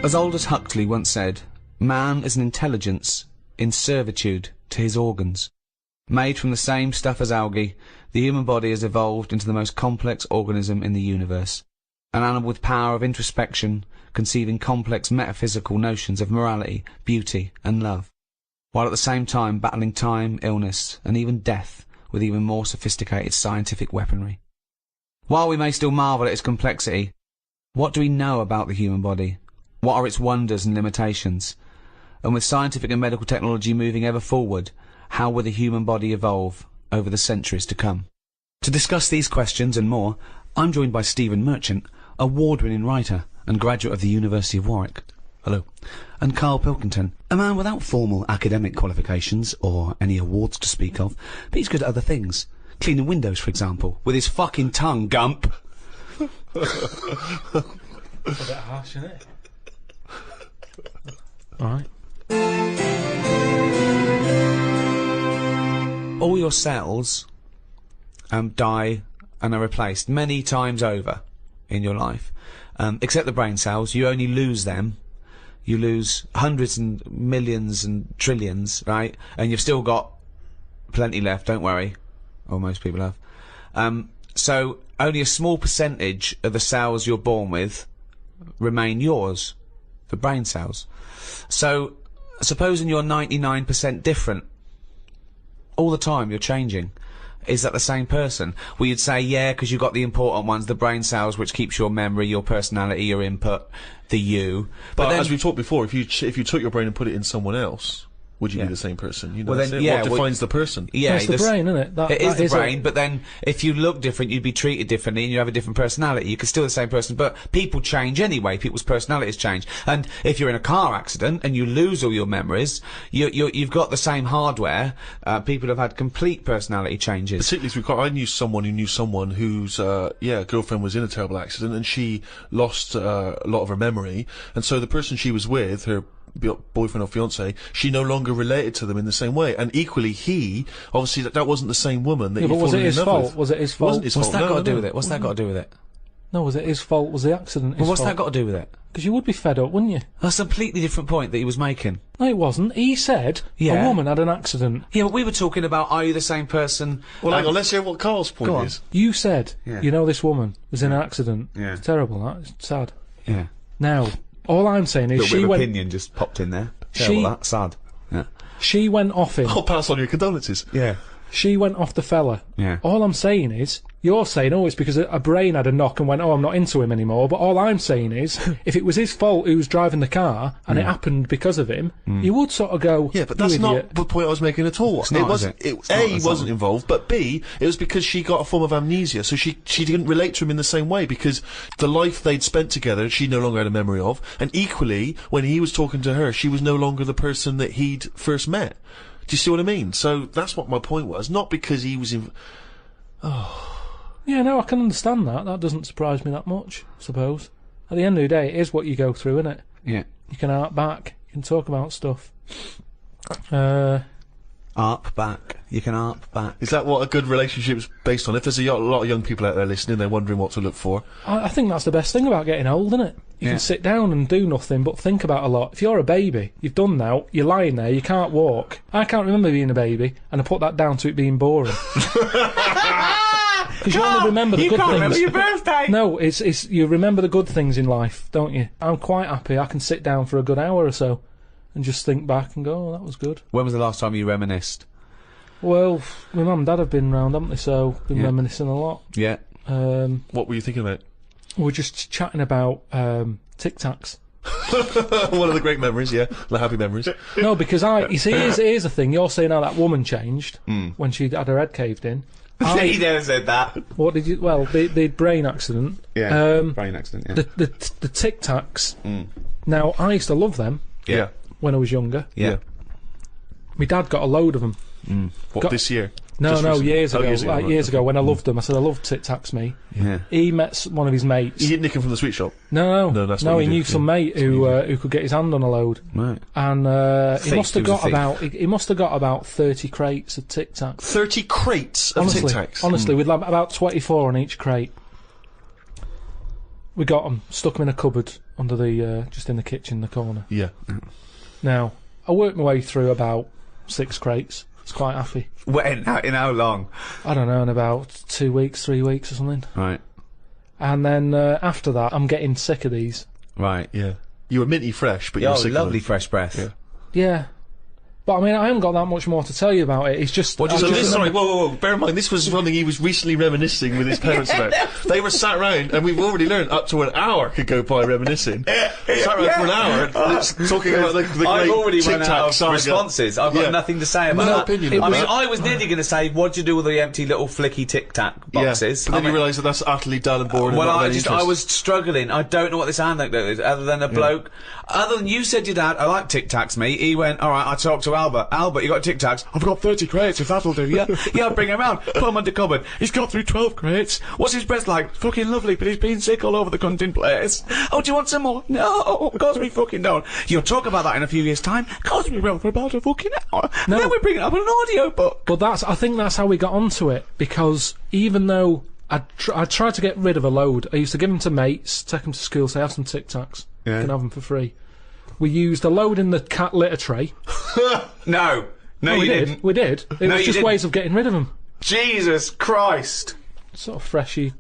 As Aldous Huxley once said, man is an intelligence in servitude to his organs. Made from the same stuff as algae, the human body has evolved into the most complex organism in the universe. An animal with power of introspection, conceiving complex metaphysical notions of morality, beauty, and love, while at the same time battling time, illness, and even death with even more sophisticated scientific weaponry. While we may still marvel at its complexity, what do we know about the human body? What are its wonders and limitations? And with scientific and medical technology moving ever forward, how will the human body evolve over the centuries to come? To discuss these questions and more, I'm joined by Stephen Merchant, award-winning writer and graduate of the University of Warwick. Hello. And Karl Pilkington, a man without formal academic qualifications or any awards to speak of, but he's good at other things. Cleaning windows, for example, with his fucking tongue, Gump. It's a bit harsh, isn't it? Alright. All your cells die and are replaced many times over in your life. Except the brain cells, you only lose them. You lose hundreds and millions and trillions, right? And you've still got plenty left, don't worry. Or most people have. So only a small percentage of the cells you're born with remain yours, the brain cells. So supposing you're 99% different all the time, you're changing. Is that the same person? Well, you'd say, yeah, because you've got the important ones, the brain cells, which keeps your memory, your personality, your input, the you. But then, as we've talked before, if you took your brain and put it in someone else, would you be the same person? You know, well, then, yeah, what defines the person? Yeah, it's the brain, isn't it? It is the brain, but then if you look different, you'd be treated differently and you have a different personality. You could still be the same person, but people change anyway. People's personalities change. And if you're in a car accident and you lose all your memories, you've got the same hardware. People have had complete personality changes. Particularly, I knew someone whose girlfriend was in a terrible accident and she lost a lot of her memory, and so the person she was with, her boyfriend or fiance, she no longer related to them in the same way, and equally he obviously that wasn't the same woman that yeah, he was it his fault? with. Was it his fault? Wasn't his What's fault? that got to do No. with it? What's that got to do with it? No, was it his fault? Was the accident his Well, what's fault? that got to do with it? Because you would be fed up, wouldn't you? That's a completely different point that he was making. No, it wasn't. He said a woman had an accident. Yeah, but we were talking about, are you the same person? Well, hang on, let's hear what Carl's point is. You said, you know, this woman was in an accident. Yeah. It's terrible, that. It's sad. Yeah. Now, all I'm saying is she went... opinion just popped in there. Terrible, that. Sad. Yeah. She went off him. I'll pass on your condolences. Yeah. She went off the fella. Yeah. All I'm saying is, you're saying, oh, it's because a brain had a knock and went, oh, I'm not into him anymore. But all I'm saying is, if it was his fault who was driving the car and it happened because of him, you would sort of go, yeah, but that's not the point I was making at all. Not, it wasn't. He wasn't involved, but B, it was because she got a form of amnesia, so she didn't relate to him in the same way because the life they'd spent together, she no longer had a memory of, and equally, when he was talking to her, she was no longer the person that he'd first met. Do you see what I mean? So that's what my point was. Not because he was in. Yeah, no, I can understand that. That doesn't surprise me that much, I suppose. At the end of the day, it is what you go through, isn't it? Yeah. You can hark back. You can talk about stuff. Arp back. You can arp back. Is that what a good relationship's based on? If there's a lot of young people out there listening, they're wondering what to look for. I think that's the best thing about getting old, isn't it? You can sit down and do nothing but think about a lot. If you're a baby, you've done now, you're lying there, you can't walk. I can't remember being a baby, and I put that down to it being boring. Because you only remember the good things. You can't remember your birthday! No, it's you remember the good things in life, don't you? I'm quite happy. I can sit down for a good hour or so and just think back and go, oh, that was good. When was the last time you reminisced? Well, my mum and dad have been round, haven't they? So, been reminiscing a lot. Yeah. What were you thinking about? We were just chatting about Tic Tacs. One of the great memories, the happy memories. No, because you see, here's the thing. You're saying how that woman changed when she had her head caved in. He never said that. What did you? Well, the brain accident. Yeah. Brain accident. Yeah. The Tic Tacs. Now, I used to love them. Yeah. When I was younger. Yeah. My dad got a load of them. What, this year? No, years ago. Years ago, when I loved them. I said, I love Tic Tacs, me. Yeah. He met one of his mates. He didn't nick him from the sweet shop? No, that's what he knew some mate who could get his hand on a load. Right. And he must have got about 30 crates of Tic Tacs. 30 crates of Tic Tacs? Honestly, we'd have about 24 on each crate. We got them, stuck them in a cupboard, under the just in the kitchen, the corner. Yeah. Now, I worked my way through about 6 crates. I was quite happy. When? In how long? I don't know, in about 2 weeks, 3 weeks or something. Right. And then after that, I'm getting sick of these. Right. Yeah. You were minty fresh, but you were sick of lovely them. fresh breath. Yeah. Yeah. But I mean, I haven't got that much more to tell you about it. It's just. So sorry, whoa. Bear in mind, this was something he was recently reminiscing with his parents about. They were sat round, and we've already learned up to an hour could go by reminiscing. Sat round for an hour, talking about the great I've already run Tic Tac out of saga. responses. I've got nothing to say about No that. opinion. I mean, I was nearly going to say, what'd you do with the empty little flicky Tic Tac boxes? Yeah, but then you realise that that's utterly dull and boring. Well, and not I was struggling. I don't know what this anecdote is, other than a bloke. Other than you said your dad, I like Tic Tacs, mate. He went, all right, I talked to Albert. Albert, you got Tic Tacs? I've got 30 crates, if that'll do, yeah? Yeah, bring him round. Put him under cupboard. He's got through 12 crates. What's his breath like? Fucking lovely, but he's been sick all over the cunting place. Oh, do you want some more? No, of course we fucking don't. You'll talk about that in a few years' time. Of course we will, for about a fucking hour. No. Then we bring it up in an audio book. But I think that's how we got onto it, because even though I tried to get rid of a load, I used to give them to mates, take them to school, say, have some Tic Tacs. Yeah. You can have them for free. We used a load in the cat litter tray. No, you didn't. We did. It was just ways of getting rid of them. Jesus Christ. Sort of freshy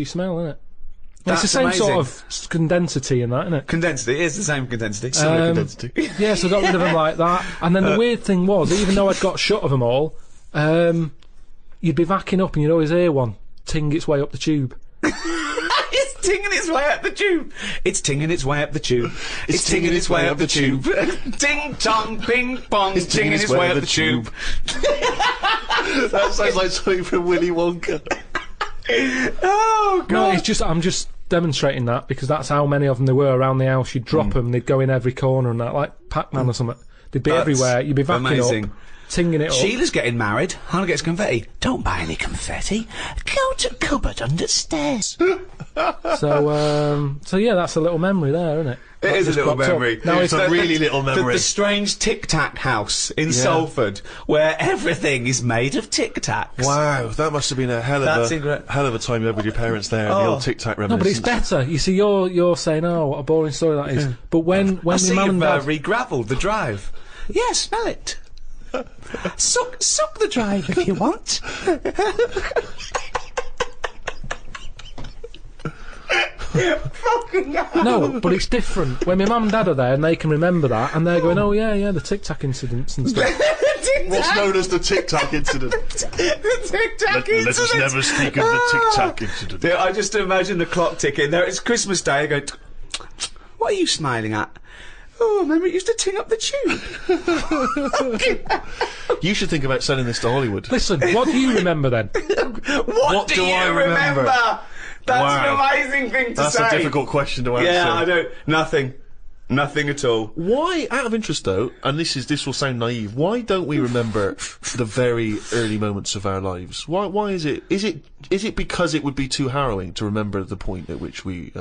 smell, isn't it? That's It's the same amazing. sort of condensity in that, isn't it? Condensity, it is the same condensity. Similar condensity. Yeah, so I got rid of them like that. And then the weird thing was, even though I'd got shut of them all, you'd be backing up and you'd always hear one ting its way up the tube. It's tinging its way up the tube. It's tinging its way up the tube. It's tinging its way up the tube. Ting tong ping pong. It's tinging its way up the tube. That sounds like something from Willy Wonka. Oh God! No, it's just I'm just demonstrating that because that's how many of them there were around the house. You'd drop them, they'd go in every corner and that, like Pac-Man or something. They'd be everywhere. You'd be backing amazing. up, tinging it up. Sheila's getting married. Hannah gets confetti. Don't buy any confetti. Go to cupboard under stairs. So yeah, that's a little memory there, isn't it? It is a little memory. Now It's a really little memory. The strange Tic Tac house in Salford, where everything is made of Tic Tacs. Wow, that must have been a hell of a time you had with your parents there. The old Tic Tac No, but it's reminiscence. better. You see, you're saying, oh, what a boring story that is. But when I my see mum you've and dad, re-gravelled the drive. Yeah, smell it. Suck the drive if you want. Fucking hell. no, but it's different. When my mum and dad are there and they can remember that, and they're going, oh yeah, the Tic Tac incidents and stuff. What's known as the Tic Tac incident. The Tic Tac incident. Let us never speak of the Tic Tac incident. Yeah, I just imagine the clock ticking. There, it's Christmas Day. I go, what are you smiling at? Oh, I remember it used to ting up the tube. You should think about selling this to Hollywood. Listen, what do you remember then? What do I remember? That's Wow. an amazing thing to say. That's a difficult question to answer. Yeah, I don't. Nothing at all. Why, out of interest though, and this will sound naive, why don't we remember the very early moments of our lives? Why is it? Is it because it would be too harrowing to remember the point at which we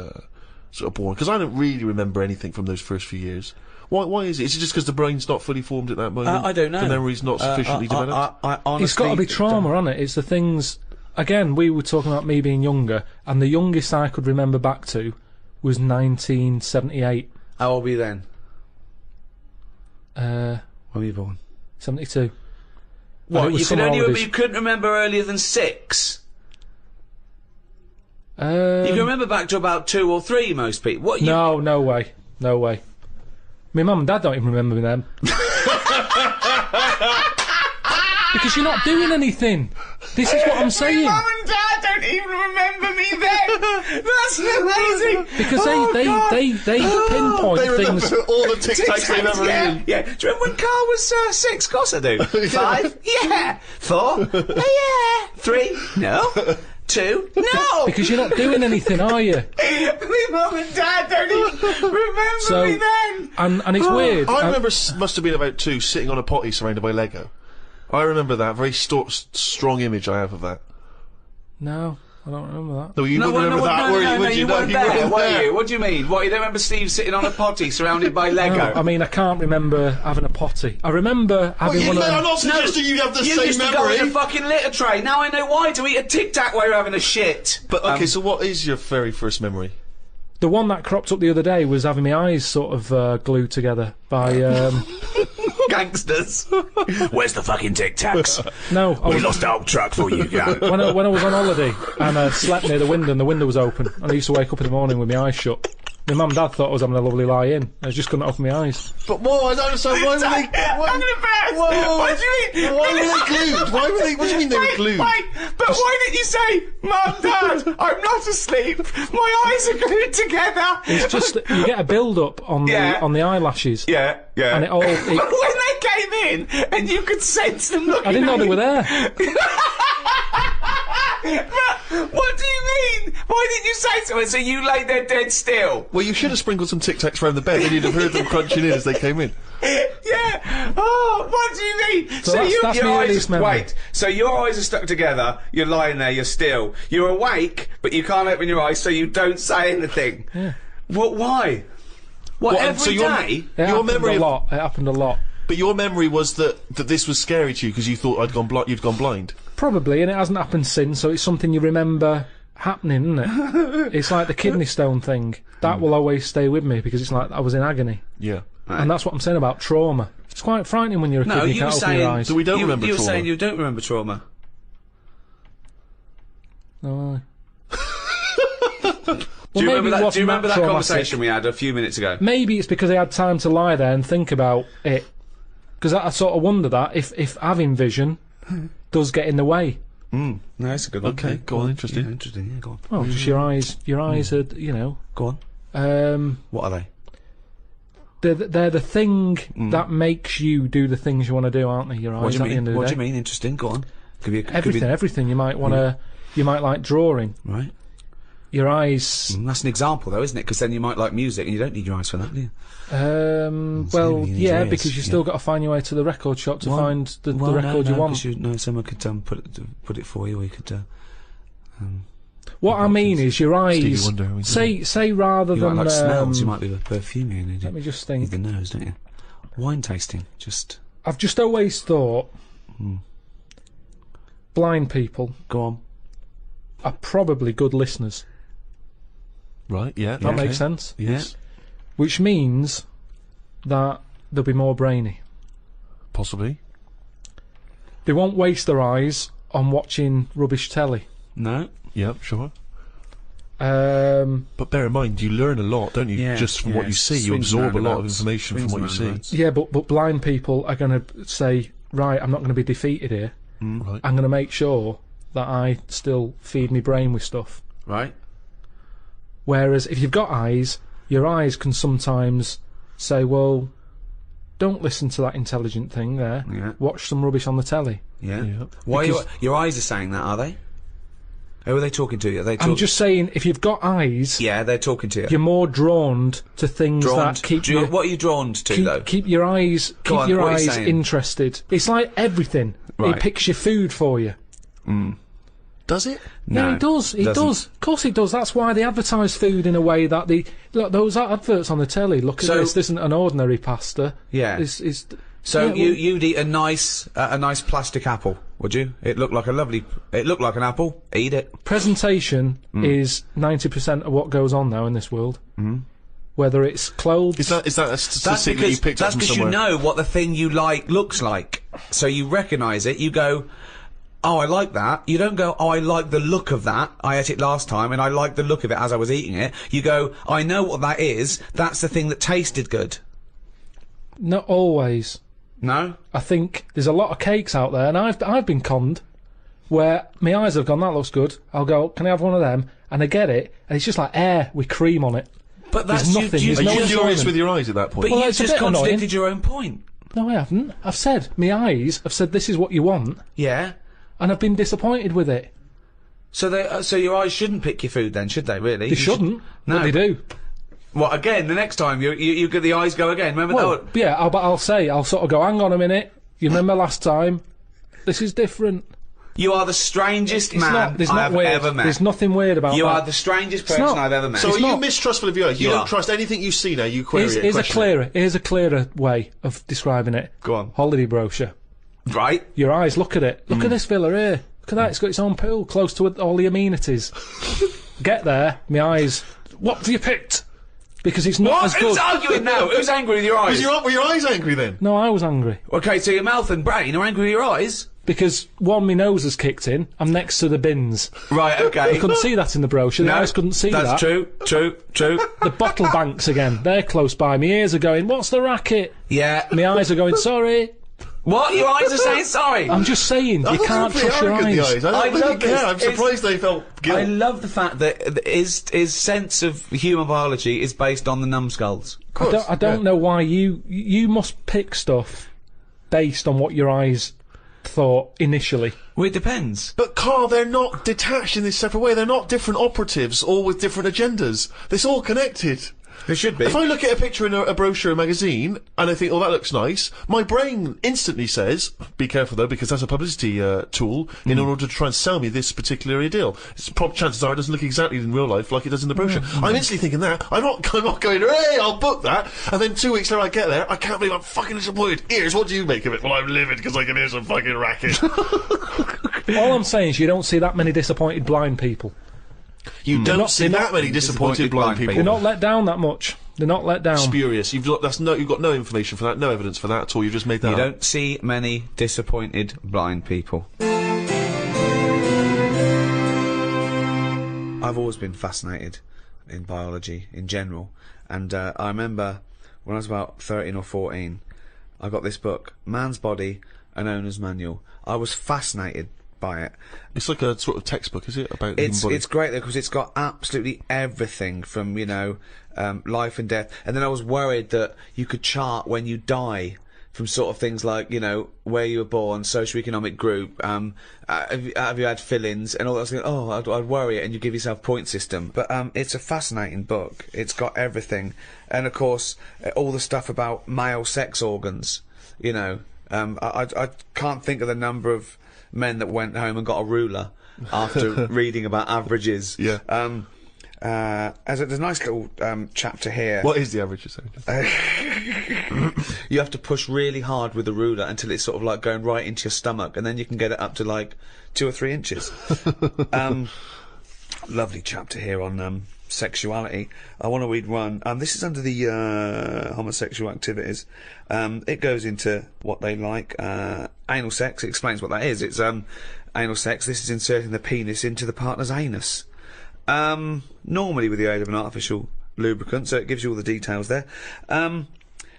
sort of born? Because I don't really remember anything from those first few years. Why is it? Is it just because the brain's not fully formed at that moment? I don't know. The memory's not sufficiently developed? I honestly, It's got to be trauma, hasn't it? It's the things. Again, we were talking about me being younger, and the youngest I could remember back to was 1978. How old were you then? When were you born? 72. What, you you couldn't remember earlier than 6? You can remember back to about 2 or 3, most people. What? No way. My mum and dad don't even remember me then. Because you're not doing anything. This is what I'm saying. Mum and Dad don't even remember me then. That's amazing. Because they pinpoint They remember things. all the Tic Tacs they've ever eaten. Yeah. Do you remember when Carl was 6? Of course I do. 5? Yeah. 4? Yeah. 3? No. 2? No. Because you're not doing anything, are you? My mum and Dad don't even remember me then. And it's weird. I remember must have been about 2 sitting on a potty surrounded by Lego. I remember that very strong image I have of that. No, I don't remember that. No, you don't remember that, were you? You weren't there, were you? What do you mean? What, you don't remember Steve sitting on a potty surrounded by Lego? No, I mean, I can't remember having a potty. I remember having one of them. I'm not suggesting you have the You same used to memory. go in a fucking litter tray. Now I know why, to eat a Tic Tac while you're having a shit. But okay, so what is your very first memory? The one that cropped up the other day was having my eyes sort of glued together by... Gangsters. Where's the fucking Tic Tacs? No, We lost the old truck for you, go. when I was on holiday and I slept near the window and the window was open and I used to wake up in the morning with my eyes shut. My mum and dad thought I was having a lovely lie-in. I just couldn't open my eyes. But whoa, I don't understand. Why were they? I'm embarrassed. What do you mean? Why were they glued? Why were they? What do you mean they were glued? Wait, but why didn't you say, Mum, Dad, I'm not asleep. My eyes are glued together. It's just that you get a build-up on the eyelashes. Yeah. And it all... But when they came in and you could sense them looking I didn't know at they you. were there. But what do you mean? Why didn't you say so? So you lay there dead still? Well, you should have sprinkled some Tic Tacs around the bed, then you'd have heard them crunching in as they came in. Yeah. Oh, what do you mean? So that's your my eyes earliest memory. wait. So your eyes are stuck together. You're lying there. You're still. You're awake, but you can't open your eyes, so you don't say anything. Yeah. What? Why? What? Well, Every so your- day? It Your happened memory a of- lot. It happened a lot. But your memory was that this was scary to you because you thought you'd gone blind. Probably, and it hasn't happened since, so it's something you remember happening, isn't it? It's like the kidney stone thing. That will always stay with me because it's like I was in agony. Yeah. And that's what I'm saying about trauma. It's quite frightening when you're a kid and you can't open your eyes. So we don't remember You were trauma. saying you don't remember trauma. No, Do you remember that? it Do you wasn't remember that traumatic. conversation we had a few minutes ago? Maybe it's because I had time to lie there and think about it. Because I sort of wonder that if having vision does get in the way. No, that's a good one. Okay, go on, interesting. Yeah, interesting. Yeah, go on. Well, just your eyes are, you know. Go on. What are they? They're the thing that makes you do the things you want to do, aren't they? Your eyes What do you at the end mean? of the What day. do you mean? Interesting. Go on. Everything. You might want to. You might like drawing. Right. Your eyes. That's an example, though, isn't it? Because then you might like music, and you don't need your eyes for that, do you? Well, you need yeah, your ears, because you've still got to find your way to the record shop to find the record you want. Someone could put it for you, or you could. What I mean is your Stevie eyes. Wonder, Say rather You than. might like smells. You might be a perfume. Let me just Need think. the nose, don't you? Wine tasting, just I've just always thought blind people go on. are probably good listeners. Right, yeah. That makes sense. Yes. Which means that they'll be more brainy. Possibly. They won't waste their eyes on watching rubbish telly. No. Yep, sure. Um, But bear in mind, you learn a lot, don't you? Yeah, Just from what you see, you swings and absorb a lot of roundabouts. information from Swings what you and see. roundabouts. yeah, but blind people are going to say, right, I'm not going to be defeated here. Right. I'm going to make sure that I still feed my brain with stuff. Right. Whereas if you've got eyes, your eyes can sometimes say, well, don't listen to that intelligent thing there. Yeah. Watch some rubbish on the telly. Yeah. Yep. Why Because- your eyes are saying that? Are they? Who are they talking to? Are they? I'm just saying, if you've got eyes, Yeah, they're talking to you. you're more drawn to things Drawn that keep you, you... what are you drawn to though? Keep your eyes, Go on, what are you saying? interested. It's like everything. Right. It picks your food for you. Does it? No, Yeah, it does. It doesn't. does. Of course, it does. That's why they advertise food in a way that look, those adverts on the telly. Look at So- this. This isn't an ordinary pasta. Yeah. It's So yeah, you'd eat a nice plastic apple, would you? It looked like an apple. Eat it. presentation is 90% of what goes on now in this world. Whether it's clothes, Is that a That's statistic that you because picked up from you somewhere? know what the thing you like looks like. So you recognise it. You go, oh, I like that. You don't go, oh, I like the look of that. I ate it last time, and I like the look of it as I was eating it. You go, I know what that is. That's the thing that tasted good. not always. No. I think there's a lot of cakes out there, and I've been conned where my eyes have gone, that looks good. I'll go, can I have one of them? And I get it, and it's just like air with cream on it. But There's that's nothing. You, There's Are no you enjoyment. furious with your eyes at that point? but Well, you it's a just bit annoying. contradicted your own point. No, I haven't. I've said, my eyes have said this is what you want, Yeah. and I've been disappointed with it. So your eyes shouldn't pick your food then, should they? Really? They shouldn't, No. but they do. What again? The next time you get the eyes go again. Remember Well, that? yeah, I'll sort of go, hang on a minute, you remember last time? This is different. You are the strangest It's man not, there's I've not weird. ever met. There's nothing weird about You that. are the strangest person not. I've ever met. So are It's you not. mistrustful of your eyes? You You don't are. trust anything you see now, you query it, Here's a question it. clearer way of describing it. Go on. Holiday brochure. Right? Your eyes, look at it. Look at this villa here. Look at that, it's got its own pool, close to all the amenities. Get there, my eyes what have you picked? Because it's not What? as good. Who's arguing now? Who's angry with your eyes? Were your eyes angry then? No, I was angry. Okay, so your mouth and brain are angry with your eyes? Because, one, my nose has kicked in, I'm next to the bins. Right, okay. You couldn't see that in the brochure, the eyes couldn't see that. That's true. The bottle banks again, they're close by. My ears are going, what's the racket? Yeah. My eyes are going, sorry. What? Your eyes are saying sorry? I'm just saying, you can't trust your eyes. I love don't care. this. I'm surprised they felt guilt. I love the fact that his sense of human biology is based on the numbskulls. I don't know why you must pick stuff based on what your eyes thought initially. Well, it depends. But Carl, they're not detached in this separate way. They're not different operatives, all with different agendas. It's all connected. There should be. If I look at a picture in a brochure, a magazine, and I think, oh, that looks nice, my brain instantly says, be careful though, because that's a publicity tool in order to try and sell me this particular deal. Chances are it doesn't look exactly in real life like it does in the brochure. I'm instantly thinking that. I'm not going, hey, I'll book that. And then 2 weeks later I get there, I can't believe I'm fucking disappointed. Ears, what do you make of it? Well, I'm livid because I can hear some fucking racket. All I'm saying is you don't see that many disappointed blind people. You don't see that many disappointed blind people. They're not let down that much. They're not let down. Spurious. You've got no information for that, no evidence for that at all. You've just made that You up. don't see many disappointed blind people. I've always been fascinated in biology in general, and I remember when I was about 13 or 14, I got this book, Man's Body, an Owner's Manual. I was fascinated by it. It's like a sort of textbook, is it? About the human body? It's great though, because it's got absolutely everything from, life and death. And then I was worried that you could chart when you die from sort of things like, where you were born, socioeconomic group, have you had fill-ins and all that stuff. Oh, I'd worry it, and you give yourself point system. But it's a fascinating book. It's got everything. And of course, all the stuff about male sex organs, I can't think of the number of men that went home and got a ruler after reading about averages. Yeah. There's a nice little chapter here. What is the average? You have to push really hard with the ruler until it's sort of like going right into your stomach, and then you can get it up to like 2 or 3 inches. Lovely chapter here on sexuality. I want to read one. This is under the homosexual activities. It goes into what they like. Anal sex. It explains what that is. It's anal sex. This is inserting the penis into the partner's anus. Normally with the aid of an artificial lubricant, so it gives you all the details there.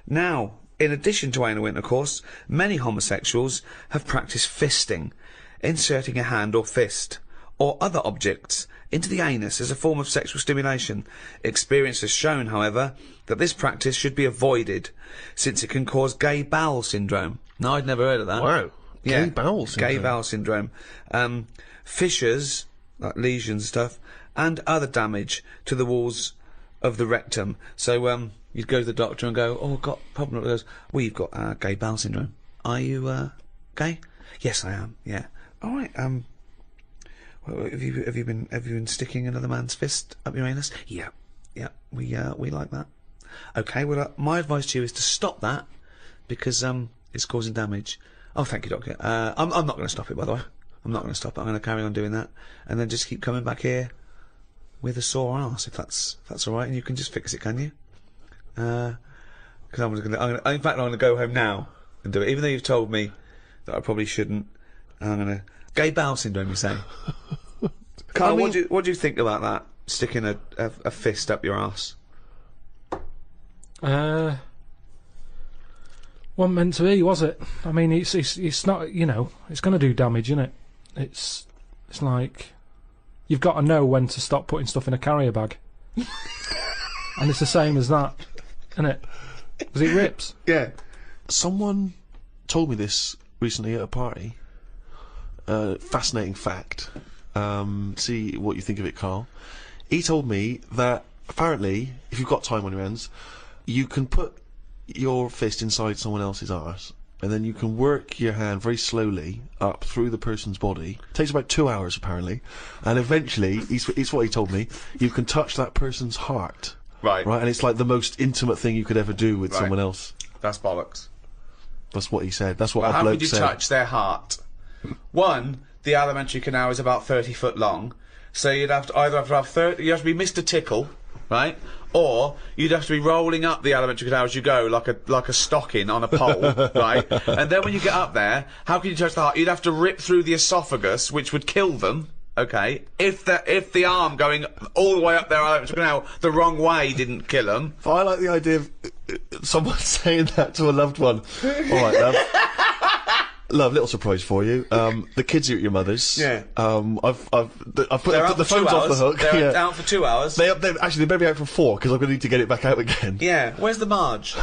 Now, in addition to anal intercourse, many homosexuals have practiced fisting, inserting a hand or fist, or other objects into the anus as a form of sexual stimulation. Experience has shown, however, that this practice should be avoided, since it can cause gay bowel syndrome. No, I'd never heard of that. Wow. Yeah, Gay bowel syndrome. Gay bowel syndrome. Fissures, like lesions and stuff, and other damage to the walls of the rectum. So, you'd go to the doctor and go, oh, I've got a problem. He goes, well, you've got gay bowel syndrome. Are you gay? Yes, I am. Yeah. All right. Well, have you been sticking another man's fist up your anus? Yeah. Yeah. We like that. Okay. Well, my advice to you is to stop that because it's causing damage. Oh, thank you, doctor. I'm not going to stop it, by the way. I'm not going to stop it. I'm going to carry on doing that, and then just keep coming back here with a sore arse, if that's all right, and you can just fix it, can you? Because in fact, I'm going to go home now and do it, even though you've told me that I probably shouldn't. I'm going to gay bowel syndrome, you say? Carl, what do you think about that? Sticking a fist up your arse? Wasn't meant to be, was it? I mean, it's not. It's going to do damage, isn't it? It's like you've got to know when to stop putting stuff in a carrier bag, and it's the same as that, isn't it? Because it rips. Yeah. Someone told me this recently at a party. Fascinating fact. See what you think of it, Carl. He told me that apparently, if you've got time on your hands, you can put your fist inside someone else's arse, and then you can work your hand very slowly up through the person's body. It takes about 2 hours, apparently, and eventually, it's what he told me, you can touch that person's heart. Right. Right, and it's like the most intimate thing you could ever do with someone else. That's bollocks. That's what he said. That's what Well, a how bloke could you said. touch their heart? One, the alimentary canal is about 30 foot long, so you'd have to either have 30. You have to be Mr. Tickle, right? Or you'd have to be rolling up the alimentary canal as you go, like a stocking on a pole, right? And then when you get up there, how can you touch the heart? You'd have to rip through the esophagus, which would kill them. Okay, if the arm going all the way up their alimentary canal the wrong way didn't kill them. But I like the idea of someone saying that to a loved one. All right, love. Love, little surprise for you. The kids are at your mother's. Yeah. I've put the phones off the hook. They're out for 2 hours. They better be out for 4 because I'm going to need to get it back out again. Yeah. Where's the Marge?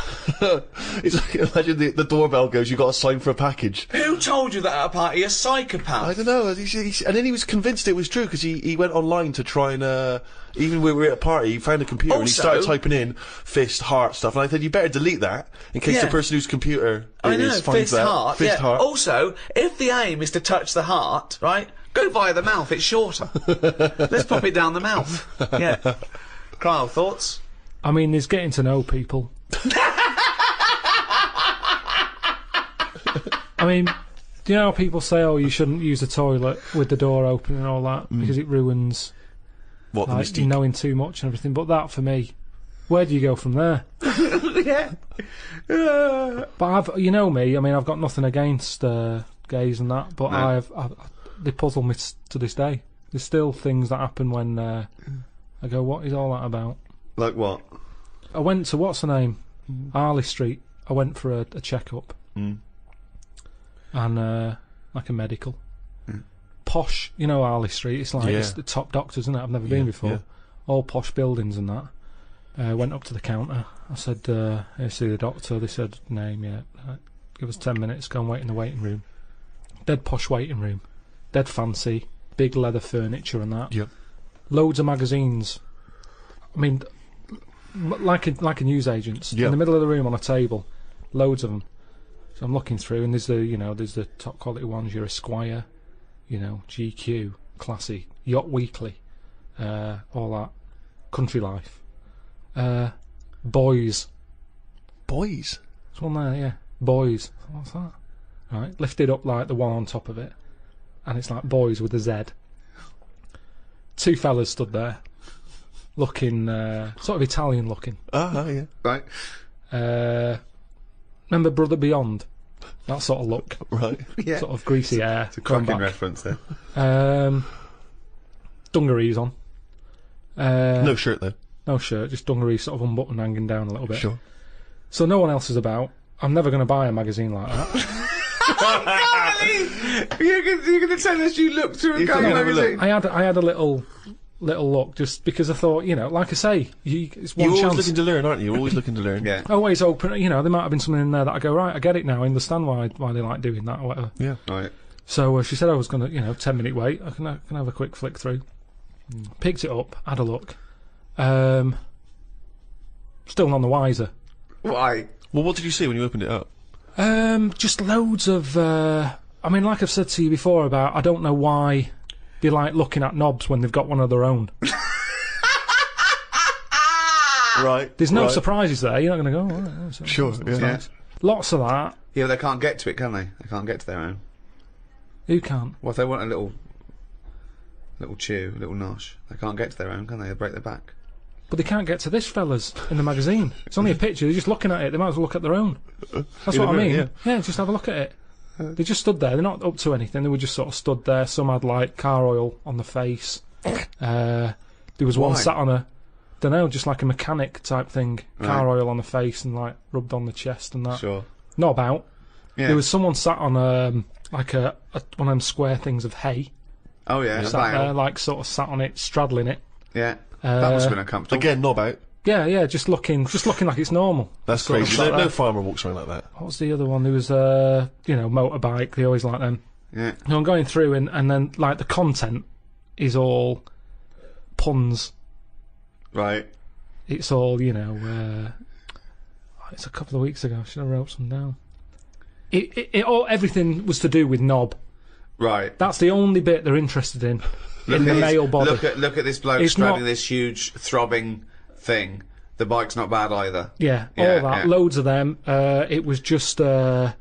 It's like, imagine the doorbell goes. You got to sign for a package. Who told you that at a party? A psychopath. I don't know. And then he was convinced it was true because he went online to try and. Even when we were at a party, he found a computer and he started typing in fist, heart stuff. And I said, you better delete that in case the person whose computer finds fist, that. Heart. Fist, heart. Also, if the aim is to touch the heart, right, go via the mouth. It's shorter. Let's pop it down the mouth. Yeah. Kyle, thoughts? I mean, there's getting to know people. I mean, do you know how people say, oh, you shouldn't use the toilet with the door open and all that because it ruins... What, the like, mystique? knowing too much and everything, but that for me, where do you go from there? Yeah. But you know me. I mean, I've got nothing against gays and that, but No. they puzzle me to this day. There's still things that happen when I go, "What is all that about?" Like what? I went to what's the name, Harley Street. I went for a checkup, and like a medical. Posh, you know, Harley Street. It's like it's the top doctors, isn't it? I've never been before. Yeah. All posh buildings and that. Went up to the counter. I said, "Here, see the doctor." They said, "Name, yeah. Give us 10 minutes. Go and wait in the waiting room." Dead posh waiting room. Dead fancy. Big leather furniture and that. Yep. Loads of magazines. I mean, like a newsagent's. Yep. In the middle of the room on a table. Loads of them. So I'm looking through, and there's the top quality ones. Your Esquire. You know, GQ, Classy, Yacht Weekly, all that. Country Life. Boys. Boys? There's one there, yeah. Boys. What's that? Right, lifted up like the one on top of it. And it's like Boys with a Z. 2 fellas stood there. Looking, sort of Italian looking. Yeah. Right. Remember Brother Beyond? That sort of look. Right. Yeah. Sort of greasy hair. It's a cracking reference there. Dungarees on. No shirt though. No shirt, just dungarees sort of unbuttoned, hanging down a little bit. Sure. So no one else is about. I'm never going to buy a magazine like that. You're going to tell us you looked through a gay magazine? I had a little look just because I thought, you know, like I say, it's one You're chance. always looking to learn, aren't you? You're always looking to learn. Yeah. Always open. You know, there might have been something in there that I go, right, I get it now. I understand why they like doing that or whatever. Yeah. Right. So she said I was going to, 10-minute wait. I can have a quick flick through. Picked it up, had a look. Still none the wiser. Why? Well, what did you see when you opened it up? Just loads of. I mean, like I've said to you before about, I don't know why they like looking at knobs when they've got one of their own. Right. There's no right. surprises there. You're not going to go. Oh, right, Sure. Yeah. Yeah. Lots of that. Yeah, but they can't get to it, can they? They can't get to their own. Who can't? Well, if they want a little chew, a little nosh, they can't get to their own, can they? They break their back. But they can't get to this fella's in the magazine. It's only a picture. They're just looking at it. They might as well look at their own. That's what I mean. Yeah, just have a look at it. They just stood there. They're not up to anything. They were just sort of stood there. Some had like car oil on the face. There was one sat on a, don't know, just like a mechanic type thing. Car oil on the face and like rubbed on the chest and that. Sure. Not about. Yeah. There was someone sat on like one of them square things of hay. Oh yeah. Sat there, like sort of sat on it, straddling it. Yeah. That must have been uncomfortable. Again, knob out. Yeah, just looking like it's normal. That's Sort of crazy. like No that. farmer walks around like that. What was the other one? There was motorbike. They always like them. Yeah. So I'm going through and then like the content is all puns. Right. It's all it's a couple of weeks ago. I should have wrote some down. Everything was to do with knob. Right. That's the only bit they're interested in the male body. Look at this bloke It's straddling not- this huge throbbing thing. The bike's not bad either. Yeah, Yeah, all that, yeah. loads of them. It was just cock,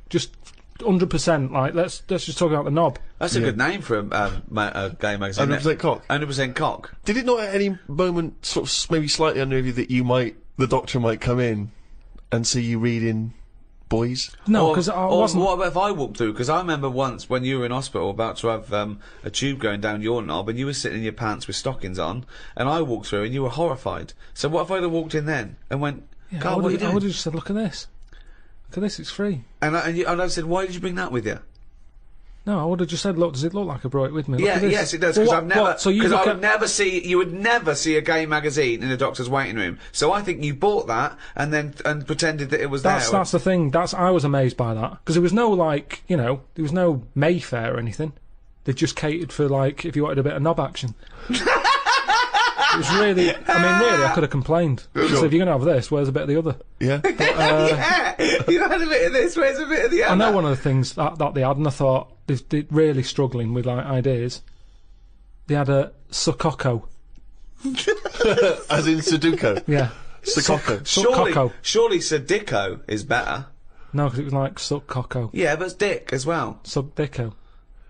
just 100%. Like let's just talk about the knob. That's a good name for a gay magazine. 100% cock. 100% cock. Did it not at any moment sort of maybe slightly unnerve you that the doctor might come in and see you reading boys? No, because I wasn't. What about if I walked through? Because I remember once when you were in hospital about to have a tube going down your knob, and you were sitting in your pants with stockings on, and I walked through and you were horrified. So what if I'd have walked in then and went, God, what are you doing? I would have just said, look at this. Look at this, it's free. And I said, why did you bring that with you? No, I would have just said, look, does it look like I brought it with me? Look at this. Yes, it does, because you would never see a gay magazine in a doctor's waiting room. So I think you bought that and pretended that it was there. That's the thing. I was amazed by that, because there was no, like, you know, there was no Mayfair or anything. They just catered for, like, if you wanted a bit of knob action. It was really, I could have complained. Sure. So if you're going to have this, where's a bit of the other? Yeah. But, yeah, you had a bit of this, where's a bit of the other? I know one of the things that they had, and I thought, they're really struggling with, like, ideas. They had a Sukoko. As in Sudoku? Yeah. Sukoko. Surely Sudoku is better. No, because it was like Sukoko. Yeah, but it's dick as well. Subdico.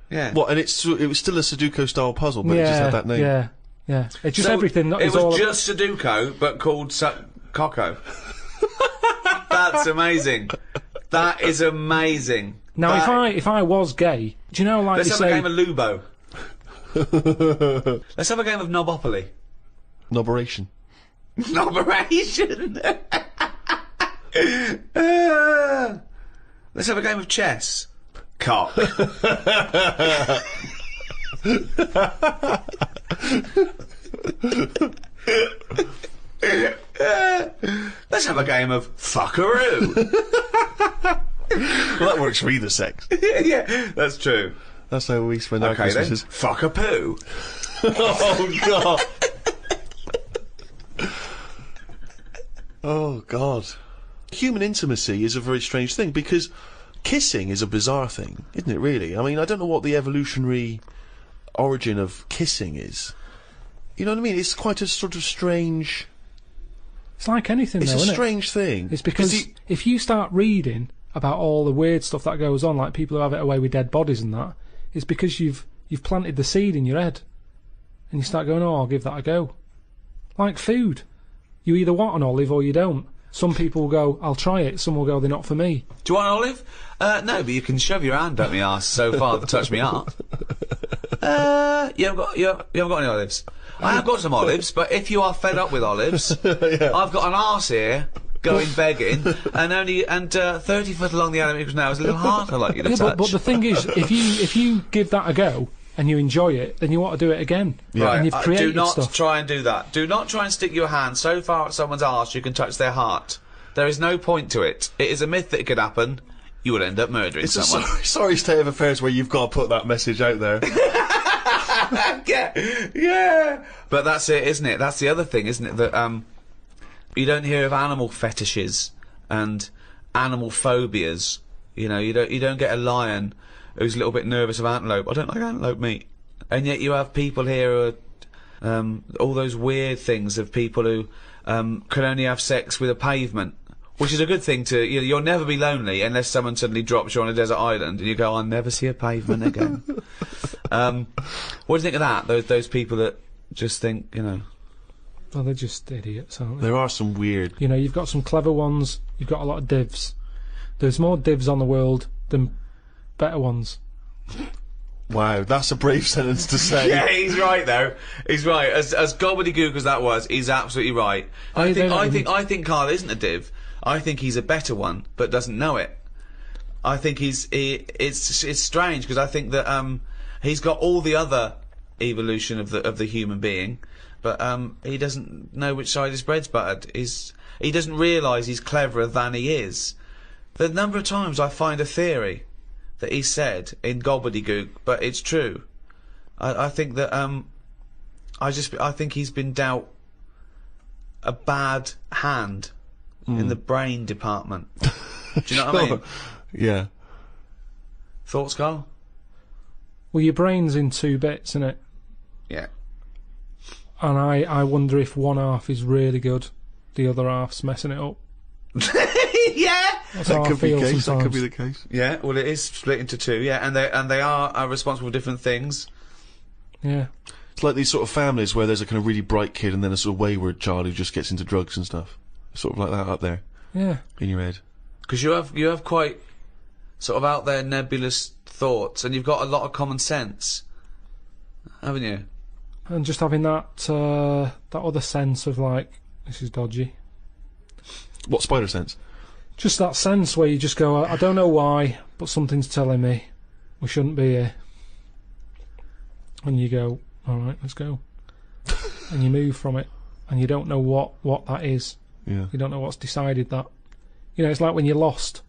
Yeah. What, and it was still a Sudoku-style puzzle, but it just had that name? Yeah. Yeah, it's just So everything. It was just Sudoku, but called Coco. That's amazing. That is amazing. Now, if I was gay, do you know, like, let's they have say, a game of Lubo. Let's have a game of Knobopoly. Noberation. Noberation. Let's have a game of chess. Cock. Let's have a game of fuckaroo. Well, that works for either sex. Yeah, that's true. That's how we spend our Okay, Christmases. then. Fuck a poo. Oh, God. Oh, God. Human intimacy is a very strange thing, because kissing is a bizarre thing, isn't it, really? I mean, I don't know what the evolutionary origin of kissing is. You know what I mean? It's quite a sort of strange... It's like anything, It's though, a isn't strange thing. It's because if you start reading about all the weird stuff that goes on, like people who have it away with dead bodies and that, it's because you've planted the seed in your head, and you start going, oh, I'll give that a go. Like food. You either want an olive or you don't. Some people will go, I'll try it. Some will go, they're not for me. Do you want an olive? No, but you can shove your hand up my arse so far to touch me up. You haven't got any olives. I have got some olives, but if you are fed up with olives, Yeah. I've got an arse here going begging, and 30 foot along the Adam Canal is a little heart I'd like you to touch. But the thing is, if you give that a go and you enjoy it, then you want to do it again. Yeah. And you've created do not stuff. try and do that. Do not try and stick your hand so far at someone's arse you can touch their heart. There is no point to it. It is a myth that it could happen. You would end up murdering It's someone. a sorry state of affairs where you've got to put that message out there. yeah. But that's it, isn't it? That's the other thing, isn't it? That you don't hear of animal fetishes and animal phobias. You know, you don't get a lion who's a little bit nervous of antelope. I don't like antelope meat. And yet you have people here who are all those weird things of people who can only have sex with a pavement. Which is a good thing to... You'll never be lonely unless someone suddenly drops you on a desert island and you go, I'll never see a pavement again. What do you think of that? Those people that just think, you know... Well, they're just idiots, aren't they? There are some weird... You know, you've got some clever ones, you've got a lot of divs. There's more divs on the world than better ones. Wow, that's a brave sentence to say. Yeah, he's right though. He's right. As gobbledygook as that was, he's absolutely right. I think Karl isn't a div. I think he's a better one, but doesn't know it. I think it's strange because I think that he's got all the other evolution of the human being, but he doesn't know which side his bread's buttered. He doesn't realise he's cleverer than he is. The number of times I find a theory that he said in gobbledygook, but it's true. I think that I think he's been dealt a bad hand in the brain department. Do you know what I mean? Yeah. Thoughts, Karl? Well, your brain's in two bits, isn't it? Yeah. And I wonder if one half is really good, the other half's messing it up. Yeah. That's That how I could be feel the case. That sometimes. could be the case. Yeah, well, it is split into two. Yeah, and they are responsible for different things. Yeah. It's like these sort of families where there's a kind of really bright kid and then a sort of wayward child who just gets into drugs and stuff. Sort of like that up there Yeah. in your head. Because you have quite sort of out there nebulous thoughts, and you've got a lot of common sense, haven't you? And just having that that other sense of like, this is dodgy. What spider sense? Just that sense where you just go, I don't know why, but something's telling me we shouldn't be here. And you go, all right, let's go. And you move from it, and you don't know what that is. Yeah. You don't know what's decided that. You know, it's like when you're lost.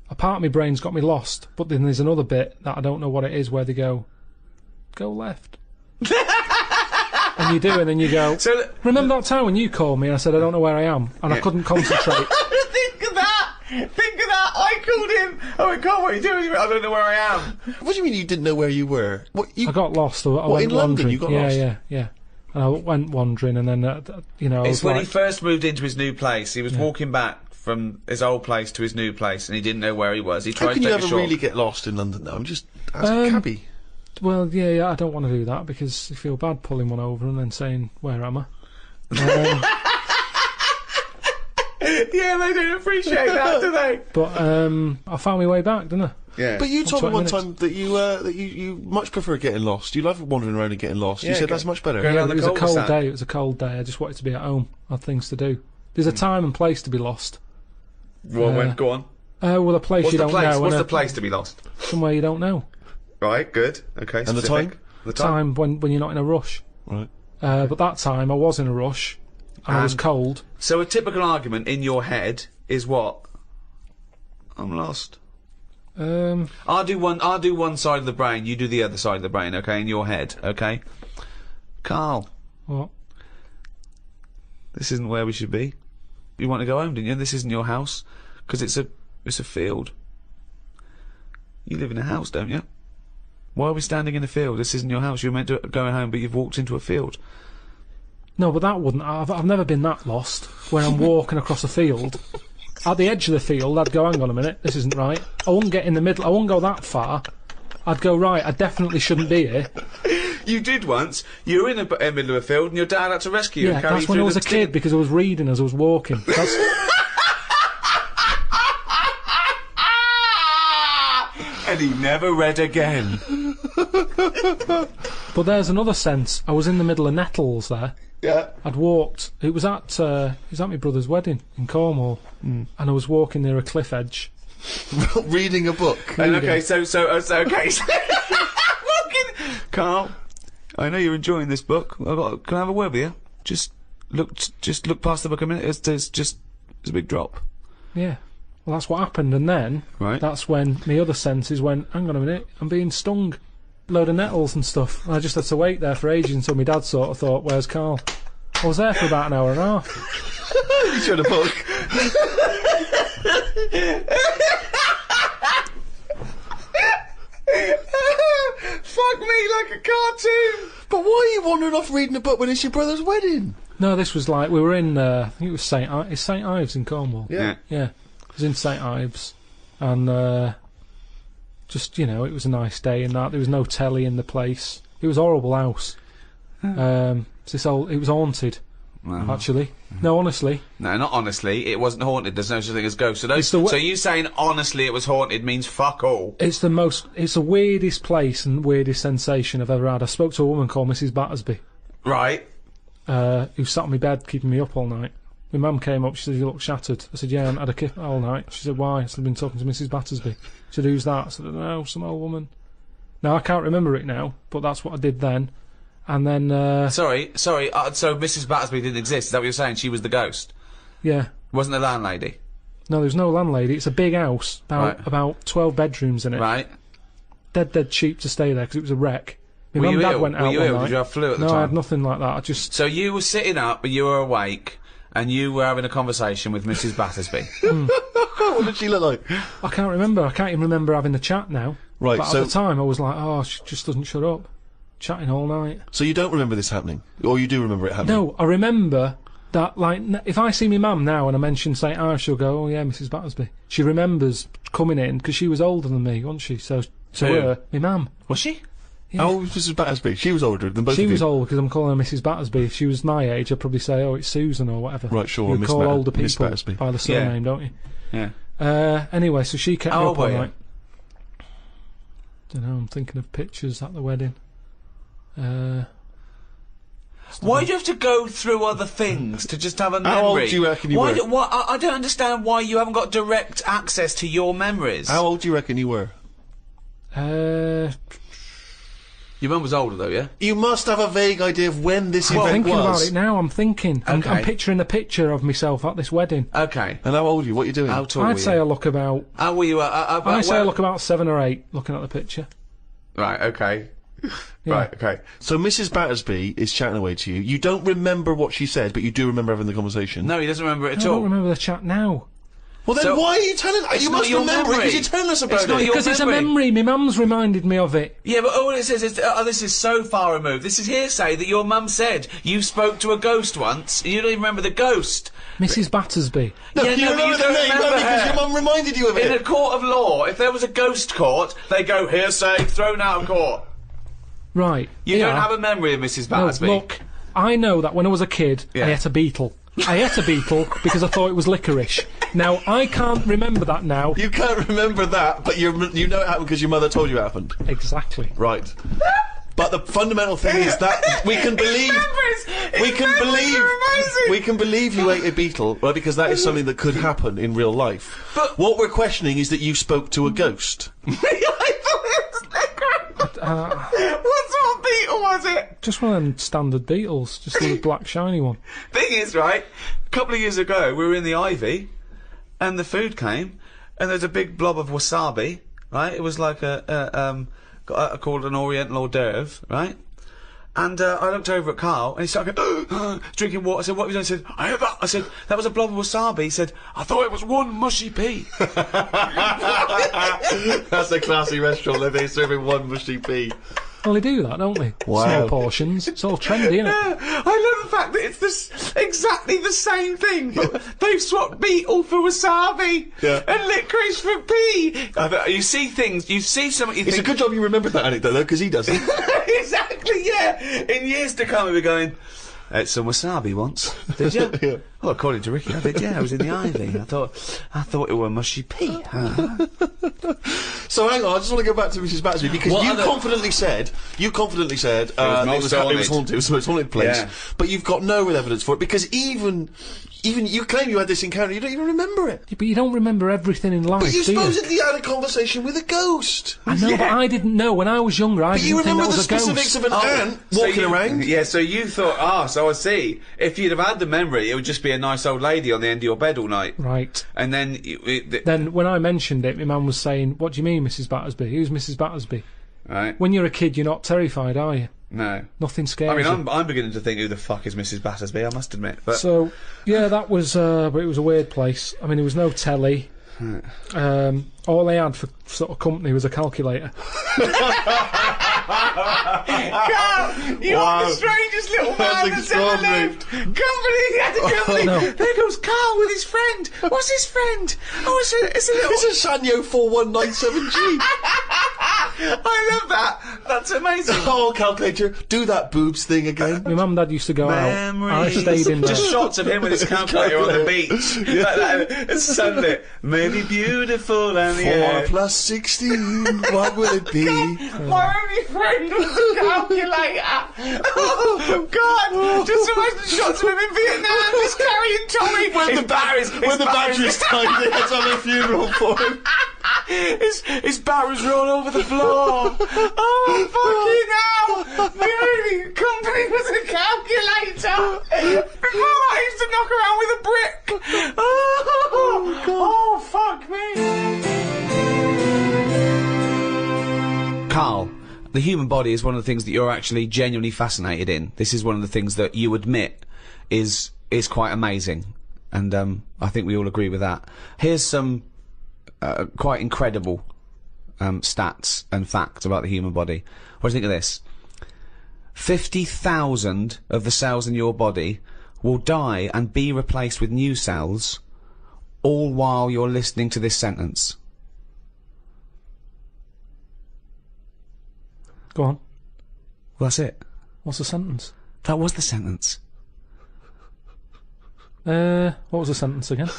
A part of my brain's got me lost, but then there's another bit that I don't know what it is, where they go left. And you do, and then you go, So remember that time when you called me and I said I don't know where I am, and I couldn't concentrate? think of that. I called him. I went, Carl, what are you doing? He went, I don't know where I am. What do you mean you didn't know where you were? What you? I got lost. I What, went in London wandering. you got yeah, lost? Yeah. And I went wandering, and then you know, I It's was when like, he first moved into his new place. He was walking back from his old place to his new place, and he didn't know where he was. He tried How can to you take a ever short. really get lost in London though? I'm just ask a cabbie. well, yeah, I don't want to do that because I feel bad pulling one over and then saying, "Where am I?" Yeah, they don't appreciate that, do they? But I found my way back, didn't I? Yeah. But you told me 20 one minutes. time that you much prefer getting lost. You love wandering around and getting lost. You Yeah, said go- that's much better. go Yeah, around it the was a cold cul-de-sac. day. It was a cold day. I just wanted to be at home. I had things to do. There's a time and place to be lost. Well, go on. Well, a place What's you the don't place? know. What's and the place to be lost? Somewhere you don't know. Right, good. Okay, And the specific. time? The time. Time when you're not in a rush. Right. But that time I was in a rush, and I was And- cold. So a typical argument in your head is what? I'm lost. I'll do one side of the brain, you do the other side of the brain, okay, in your head, okay? Carl, What? this isn't where we should be. You want to go home, didn't you? This isn't your house, because it's a field. You live in a house, don't you? Why are we standing in a field? This isn't your house. You're meant to go home, but you've walked into a field. No, but that wouldn't. I've never been that lost. Where I'm walking across a field, at the edge of the field, I'd go, hang on a minute, this isn't right. I wouldn't get in the middle. I wouldn't go that far. I'd go, right, I definitely shouldn't be here. You did once. You were in the middle of a field, and your dad had to rescue you Yeah, and carry you that's when I through was the a kid because I was reading as I was walking. That's, And he never read again. but there's another sense. I was in the middle of nettles there. Yeah. I'd walked. It was at my brother's wedding in Cornwall, and I was walking near a cliff edge. Reading a book. And okay, so okay. Walking. Carl, I know you're enjoying this book. Can I have a word with you? Just look past the book a minute. There's a big drop. Yeah. Well, that's what happened, and then Right. that's when my other senses went, hang on a minute, I'm being stung. Load of nettles and stuff. And I just had to wait there for ages until my dad sort of thought, where's Carl? I was there for about an hour and a half. You showed a book. Fuck me like a cartoon. But why are you wandering off reading a book when it's your brother's wedding? No, this was like, we were in, I think it was it's St Ives in Cornwall. Yeah. Yeah. It was in St Ives. And, just, you know, it was a nice day and that. There was no telly in the place. It was a horrible house. It was haunted, actually. No, honestly. No, not honestly. It wasn't haunted. There's no such thing as ghosts. So, It's the so you saying honestly it was haunted means fuck all. It's the weirdest place and weirdest sensation I've ever had. I spoke to a woman called Mrs. Battersby, Right. who sat on my bed keeping me up all night. My mum came up, she said, you look shattered. I said, yeah, I haven't had a kip all night. She said, why? I said, I've been talking to Mrs. Battersby. She said, who's that? I said, I don't know, some old woman. Now, I can't remember it now, but that's what I did then. And then, Sorry. So Mrs. Battersby didn't exist. Is that what you're saying? She was the ghost. yeah. Wasn't the landlady. No, there's no landlady. It's a big house, Right. about 12 bedrooms in it. Right. Dead cheap to stay there because it was a wreck. My Were mum you and dad ill? went Were out you one ill? night. Did you have flu at the No, I had time? nothing like that. I just... So you were sitting up, but you were awake, and you were having a conversation with Mrs. Battersby. What did she look like? I can't remember. I can't even remember having the chat now. Right, But so- at the time, I was like, oh, she just doesn't shut up. Chatting all night. So you don't remember this happening? Or you do remember it happening? No, I remember that, like, if I see my mum now and I mention St Ives, she'll go, "Oh yeah, Mrs Battersby." She remembers coming in because she was older than me, wasn't she? So to Who? her, my mum. Was she? Yeah. How old was Mrs Battersby? She was older than both She of was you. old because I'm calling her Mrs Battersby. If she was my age, I'd probably say, "Oh, it's Susan" or whatever. Right, sure, You Miss call older Miss people Battersby. by the surname, don't you? Yeah. Anyway, so she kept How me old up all were you? night. Don't know. I'm thinking of pictures at the wedding. Why do you have to go through other things to just have a memory? How old do you reckon you were? I don't understand why you haven't got direct access to your memories. How old do you reckon you were? Your mum was older though, yeah? You must have a vague idea of when this I'm event thinking was. about it now. I'm thinking. I'm Okay. picturing a picture of myself at this wedding. Okay. And how old are you? What are you doing? How tall were I'd say you? I look about. How were you? I say I look about 7 or 8. Looking at the picture. Right, okay. Yeah. Right, okay. So Mrs Battersby is chatting away to you. You don't remember what she said, but you do remember having the conversation. No, he doesn't remember it I at don't all. remember the chat now. Well, then So- why are you telling us? You not must your remember it memory. because you're telling us about It's not it. your Because it's a memory. memory. My mum's reminded me of it. Yeah, but all it says is, this is so far removed. This is hearsay that your mum said you spoke to a ghost once, and you don't even remember the ghost. Mrs Battersby. No, Yeah, you no, but remember you the don't name remember because her. your mum reminded you of In a it. court of law, if there was a ghost court, they go hearsay, thrown out of court. Right. You yeah. don't have a memory of Mrs. No, Battersby. look, I know that when I was a kid, Yeah. I ate a beetle. I ate a beetle because I thought it was licorice. Now, I can't remember that now. You can't remember that, but you know it happened because your mother told you it happened. Exactly. Right. But the fundamental thing is that we can believe we can believe you ate a beetle, right? Because that is something that could happen in real life. But- what we're questioning is that you spoke to a ghost. What sort of beetle was it? Just one of them standard beetles. Just a little black shiny one. Thing is, right, a couple of years ago, we were in the Ivy, and the food came, and there's a big blob of wasabi, right? It was like called an Oriental hors d'oeuvre, right? And I looked over at Karl, and he started going, drinking water. I said, "What have you done?" He said, "I had that." I said, "That was a blob of wasabi." He said, "I thought it was one mushy pea." That's a classy restaurant where they're serving one mushy pea. Well, they do that, don't they? Wow. Small portions. It's all trendy, isn't it? I love the fact that it's exactly the same thing, but they've swapped beetle for wasabi Yeah. and licorice for pea. You see things, you see something, you It's a think... good job you remembered that anecdote, though, because he doesn't. Exactly, yeah. In years to come, we'll be going, "Ate some wasabi once." Did you? Yeah. Well, according to Ricky, I did. Yeah, I was in the Ivy. I thought it were mushy pea. So hang on, I just want to go back to Mrs. Battersby because What you other- confidently said it most was haunted. haunted. It was the most haunted place. Yeah. But you've got no real evidence for it because even you claim you had this encounter, you don't even remember it. But you don't remember everything in life, But you do you? supposedly had a conversation with a ghost. I know, but I didn't know. When I was younger, I But you didn't think remember that the was a specifics ghost. of an ant walking around. Yeah, so you thought, so I see. If you'd have had the memory, it would just be a nice old lady on the end of your bed all night. Right. And then... Then, when I mentioned it, my mum was saying, "What do you mean, Mrs. Battersby? Who's Mrs. Battersby?" Right? When you're a kid, you're not terrified, are you? No. Nothing scares I mean, you. I'm beginning to think, who the fuck is Mrs. Battersby, I must admit. But So, yeah, that was, but it was a weird place. I mean, there was no telly. All they had for sort of company was a calculator. you are the strangest little man That's that's ever extraordinary. lived. Company, he had a company. No. There goes Karl with his friend. What's his friend? Oh, it's a little... It's a Sanyo 4197G. I love that. That's amazing. Oh, calculator, do that boobs thing again. My mum and dad used to go out. I Memories. stayed in there. Just shots of him with his calculator on the beach. Like that. It's sunlit. Maybe beautiful and the 4 air. plus 16, what will it be? My only friend was a calculator. Oh, God. Just imagine shots of him in Vietnam just carrying Tommy. When the batteries died, they had to have a funeral for him. His barrels roll over the floor. Oh, fucking hell. The only company was a calculator. Before I used to knock around with a brick. Oh, fuck me. Karl, the human body is one of the things that you're actually genuinely fascinated in. This is one of the things that you admit is quite amazing. And I think we all agree with that. Here's some quite incredible stats and facts about the human body. What do you think of this? 50,000 of the cells in your body will die and be replaced with new cells, all while you're listening to this sentence. Go on. Well, that's it. What's the sentence? That was the sentence. What was the sentence again?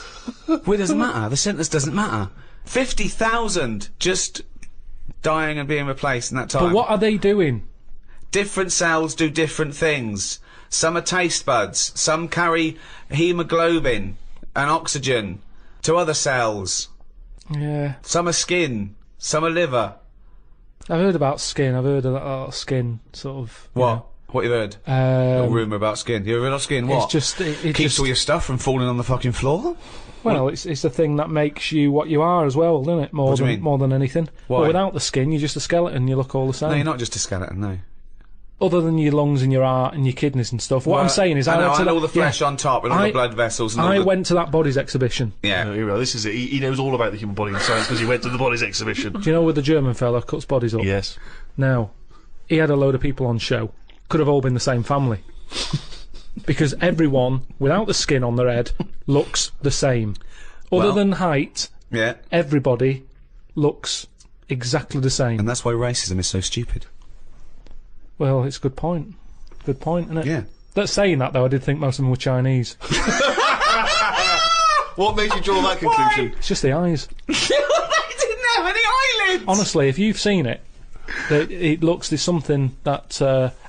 Well, it doesn't matter. The sentence doesn't matter. 50,000 just dying and being replaced in that time. But what are they doing? Different cells do different things. Some are taste buds. Some carry hemoglobin and oxygen to other cells. Yeah. Some are skin. Some are liver. I've heard about skin. I've heard about skin, sort of. What? What you heard? Little rumour about skin. You heard about skin? What? It's just it keeps just, all your stuff from falling on the fucking floor. Well, it's the thing that makes you what you are as well, doesn't it? More than anything. Why? But without the skin, you're just a skeleton. You look all the same. No, you're not just a skeleton. No. Other than your lungs and your heart and your kidneys and stuff. What I'm saying is, I know, went to and all the flesh on top and all the blood vessels. And I went to that bodies exhibition. Yeah. No, you're right. This is it. He knows all about the human body and science because he went to the bodies exhibition. Do you know where the German fella cuts bodies up? Yes. Now, he had a load of people on show. Could have all been the same family. Because everyone, without the skin on their head, looks the same. Other than height, everybody looks exactly the same. And that's why racism is so stupid. Well, it's a good point. Good point, isn't it? Yeah. That's saying that, though, I did think most of them were Chinese. What made you draw that conclusion? It's just the eyes. They didn't have any eyelids! Honestly, if you've seen it, there's something that...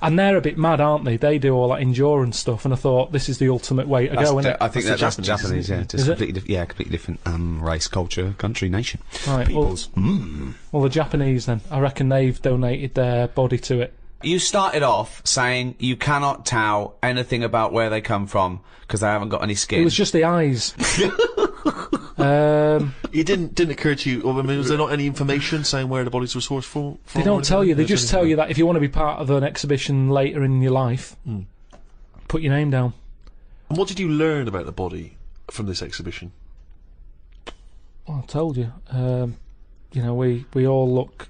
and they're a bit mad, aren't they? They do all that endurance stuff, and I thought, this is the ultimate way to go, isn't it? I think that's Japanese, yeah. Just completely different race, culture, country, nation. Right, peoples. Well, the Japanese, then, I reckon they've donated their body to it. You started off saying you cannot tell anything about where they come from because they haven't got any skin. It was just the eyes. It didn't occur to you, I mean, was there not any information saying where the bodies were sourced from? They don't tell you, they just tell you that if you want to be part of an exhibition later in your life, put your name down. And what did you learn about the body from this exhibition? Well, I told you. You know, we all look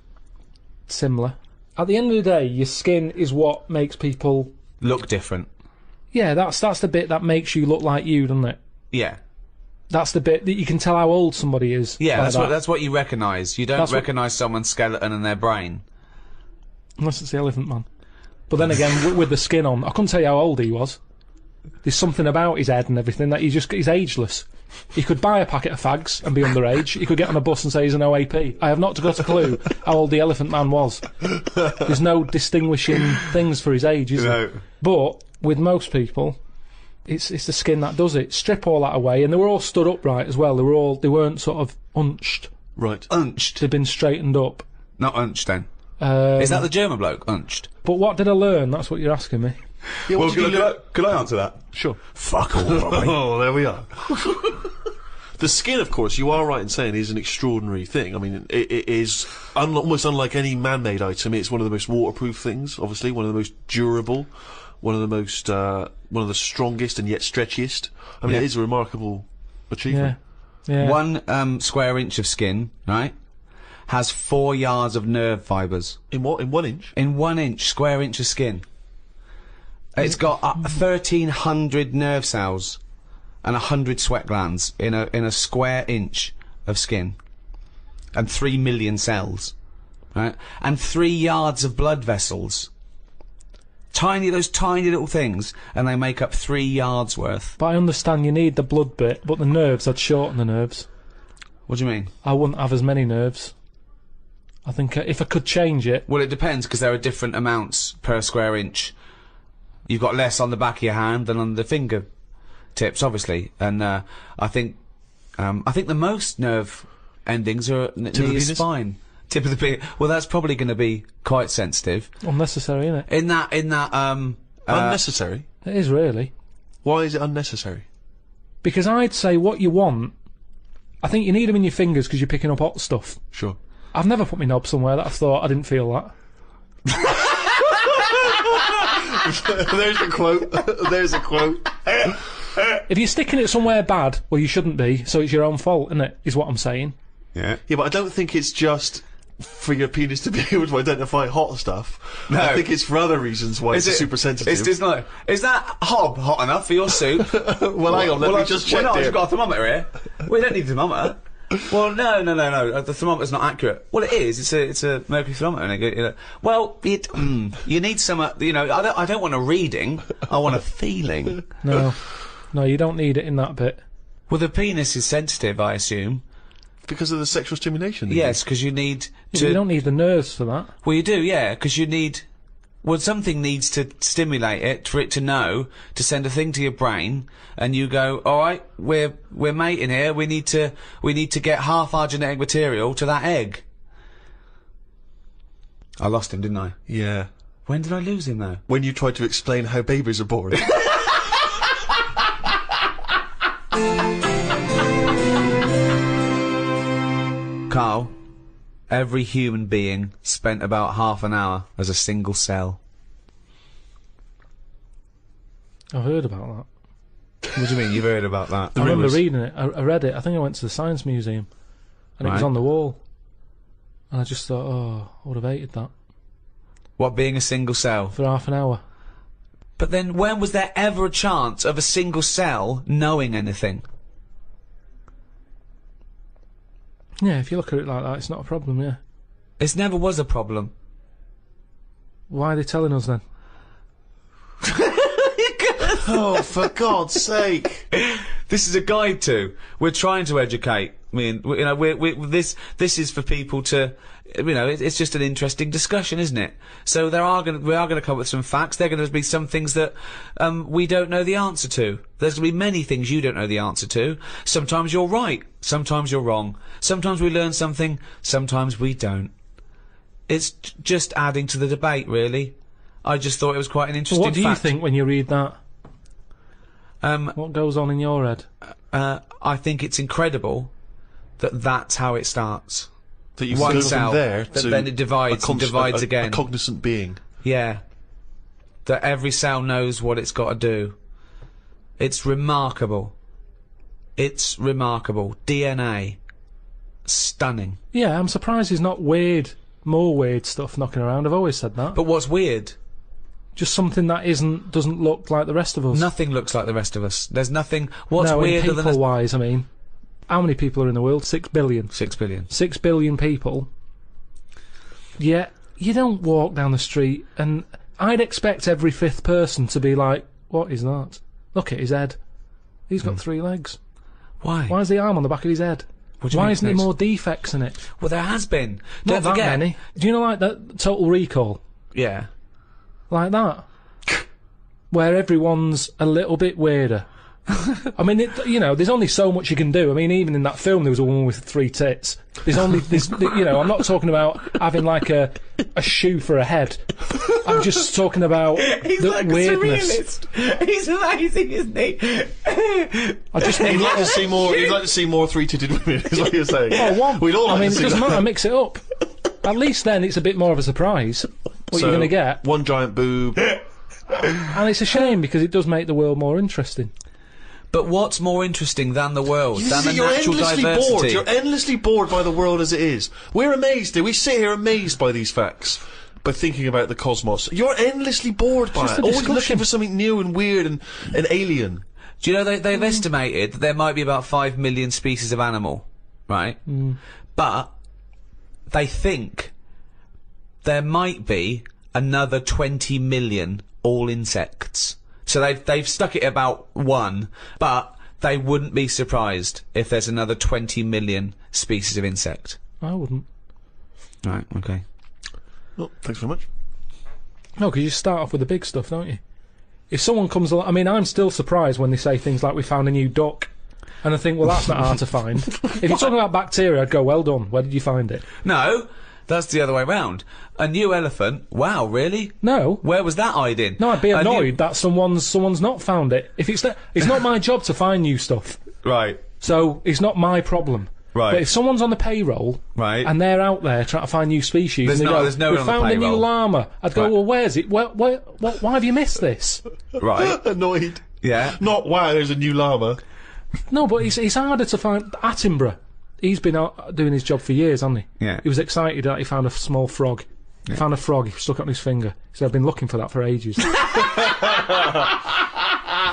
similar. At the end of the day, your skin is what makes people look different. Yeah, that's the bit that makes you look like you, doesn't it? Yeah. That's the bit that you can tell how old somebody is. Yeah, that's what you recognise. You don't recognise someone's skeleton and their brain. Unless it's the Elephant Man. But then again, with the skin on, I couldn't tell you how old he was. There's something about his head and everything that he's ageless. He could buy a packet of fags and be underage. He could get on a bus and say he's an OAP. I have not got a clue how old the Elephant Man was. There's no distinguishing things for his age, is there? But with most people, it's the skin that does it. Strip all that away, and they were all stood upright as well. They weren't sort of unched. Right. Unched. They'd been straightened up. Not unched then. Is that the German bloke? Unched. But what did I learn? That's what you're asking me. Yeah, well, could I answer that? Sure. Fuck all, probably. Oh, there we are. The skin, of course, you are right in saying, is an extraordinary thing. I mean, it is almost unlike any man-made item. It's one of the most waterproof things, obviously, one of the most durable, one of the strongest and yet stretchiest. I mean, it is a remarkable achievement. Yeah. 1 square inch of skin, right, has 4 yards of nerve fibres. In what? In 1 inch? In 1 inch, square inch of skin. It's got 1,300 nerve cells and 100 sweat glands in a square inch of skin, and 3 million cells, right? And 3 yards of blood vessels. Those tiny little things, and they make up 3 yards worth. But I understand you need the blood bit, but the nerves, I'd shorten the nerves. What do you mean? I wouldn't have as many nerves. I think if I could change it... Well, it depends, because there are different amounts per square inch. You've got less on the back of your hand than on the finger tips, obviously, and I think the most nerve endings are near your spine. Tip of the penis. Well, that's probably going to be quite sensitive. Unnecessary, isn't it? In that unnecessary. It is really. Why is it unnecessary? Because I'd say what you want. I think you need them in your fingers because you're picking up hot stuff. Sure. I've never put my knob somewhere that I thought I didn't feel that. There's a quote. There's a quote. If you're sticking it somewhere bad, well, you shouldn't be, so it's your own fault, isn't it? Is what I'm saying. Yeah. Yeah, but I don't think it's just for your penis to be able to identify hot stuff. No. I think it's for other reasons why it's super sensitive. It's not. Is that hob hot enough for your soup? Well, hang on, let me just check Well, it. you've got a thermometer here. We don't need a thermometer. Well, no. The thermometer's not accurate. Well, it is. It's a mercury thermometer. And well, you need some. I don't want a reading. I want a feeling. No, you don't need it in that bit. Well, the penis is sensitive, I assume. Because of the sexual stimulation. Yes, because you need You don't need the nerves for that. Well, you do, yeah, because you need. Well, something needs to stimulate it for it to know to send a thing to your brain, and you go, all right, we're mating here. We need to get half our genetic material to that egg. I lost him, didn't I? Yeah. When did I lose him though? When you tried to explain how babies are born. Carl, every human being spent about half an hour as a single cell. I've heard about that. What do you mean? You've heard about that? I remember reading it. I read it. I think I went to the Science Museum, and it was on the wall. And I just thought, oh, I would have hated that. What, being a single cell? For half an hour. But then when was there ever a chance of a single cell knowing anything? Yeah, if you look at it like that, it's not a problem, yeah. It never was a problem. Why are they telling us then? Oh, for God's sake! This is a guide to. We're trying to educate. I mean, this is for people to, it's just an interesting discussion, isn't it? So we are going to come up with some facts. There are going to be some things that we don't know the answer to. There's going to be many things you don't know the answer to. Sometimes you're right. Sometimes you're wrong. Sometimes we learn something. Sometimes we don't. It's just adding to the debate, really. I just thought it was quite an interesting What do you fact. think when you read that? What goes on in your head? I think it's incredible that that's how it starts. That you One go cell, from there that to then it divides and divides again. A cognizant being. Yeah. That every cell knows what it's got to do. It's remarkable. It's remarkable. DNA. Stunning. Yeah, I'm surprised there's not more weird stuff knocking around. I've always said that. But what's weird? Just something that doesn't look like the rest of us. Nothing looks like the rest of us. There's nothing. What's no, weirder than people-wise, I mean, how many people are in the world? 6 billion. 6 billion. 6 billion people. Yeah, you don't walk down the street and I'd expect every fifth person to be like, what is that? Look at his head. He's got 3 legs. Why? Why is the arm on the back of his head? Why isn't there more defects in it? Well, there has been. Not Don't forget. that many. Do you know, like that Total Recall? Yeah. Like that. Where everyone's a little bit weirder. I mean, there's only so much you can do. I mean, even in that film, there was a woman with 3 tits. I'm not talking about having like a shoe for a head. I'm just talking about the weirdness. He's amazing, isn't he? I just mean, He'd like to see more. He'd like to see more 3-titted women. Is what you're saying? Oh, one. We'd all like I mean, to it see doesn't that. matter. Mix it up. At least then it's a bit more of a surprise what you're going to get. One giant boob. And it's a shame because it does make the world more interesting. But what's more interesting than the world? Than the You're natural endlessly diversity? bored. You're endlessly bored by the world as it is. We're amazed. We sit here amazed by these facts. By thinking about the cosmos. You're endlessly bored by it. Always looking for something new and weird and alien. Do you know they've estimated that there might be about 5 million species of animal, right? But they think there might be another 20 million all insects. So they've stuck it about 1, but they wouldn't be surprised if there's another 20 million species of insect. I wouldn't. Right, okay. Well, thanks very much. No, because you start off with the big stuff, don't you? If someone comes along... I mean, I'm still surprised when they say things like, we found a new duck. And I think, well, that's not hard to find. If you're talking about bacteria, I'd go, well done. Where did you find it? No, that's the other way round. A new elephant? Wow, really? No. Where was that hiding? No, I'd be annoyed that someone's not found it. If it's not my job to find new stuff. Right. So it's not my problem. Right. But if someone's on the payroll, right, and they're out there trying to find new species, there's and they go, no we one on the found a new payroll. llama. I'd go, Right. well, where's it? Why have you missed this? Right. Annoyed. Yeah. Not, wow, there's a new llama. No, but it's harder to find Attenborough. he's been out doing his job for years, hasn't he? Yeah. He was excited that he found a small frog. He found a frog, he stuck it on his finger. He said, I've been looking for that for ages.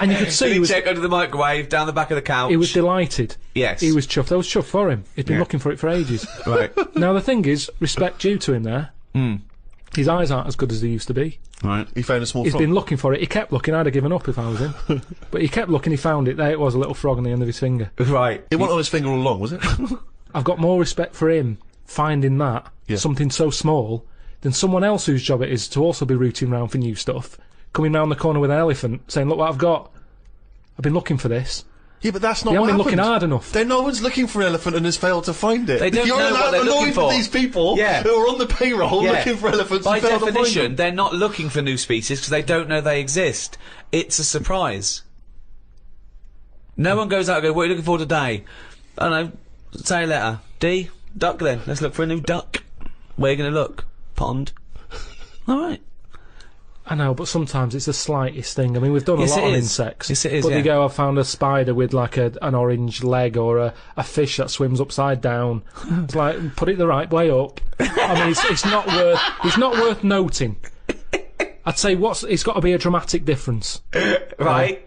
And you could see he was check under the microwave, down the back of the couch. he was delighted. Yes. He was chuffed. I was chuffed for him. He'd been looking for it for ages. Right. Now, the thing is, respect due to him there. His eyes aren't as good as they used to be. Right. He found a small He's frog. been looking for it. He kept looking. I'd have given up if I was him. But he kept looking, he found it. There it was, a little frog on the end of his finger. Right. It wasn't on his finger all along, was it? I've got more respect for him finding that, something so small, than someone else whose job it is to also be rooting round for new stuff, coming round the corner with an elephant, saying, look what I've got. I've been looking for this. Yeah, but that's not They what haven't been happened. looking hard enough. Then no one's looking for an elephant and has failed to find it. They don't You're know what they're looking annoyed for. with these people who are on the payroll looking for elephants By and failed to find definition, them. they're not looking for new species because they don't know they exist. It's a surprise. No one goes out and goes, what are you looking for today? I don't know, say a letter. D? Duck then. Let's look for a new duck. Where are you going to look? Pond. Alright. I know, but sometimes it's the slightest thing. I mean, we've done Yes, a lot it on is. insects. Yes, it is, But yeah. they go, I found a spider with like an orange leg, or a fish that swims upside down. It's like, put it the right way up. I mean, it's not worth noting. I'd say it's got to be a dramatic difference. Right.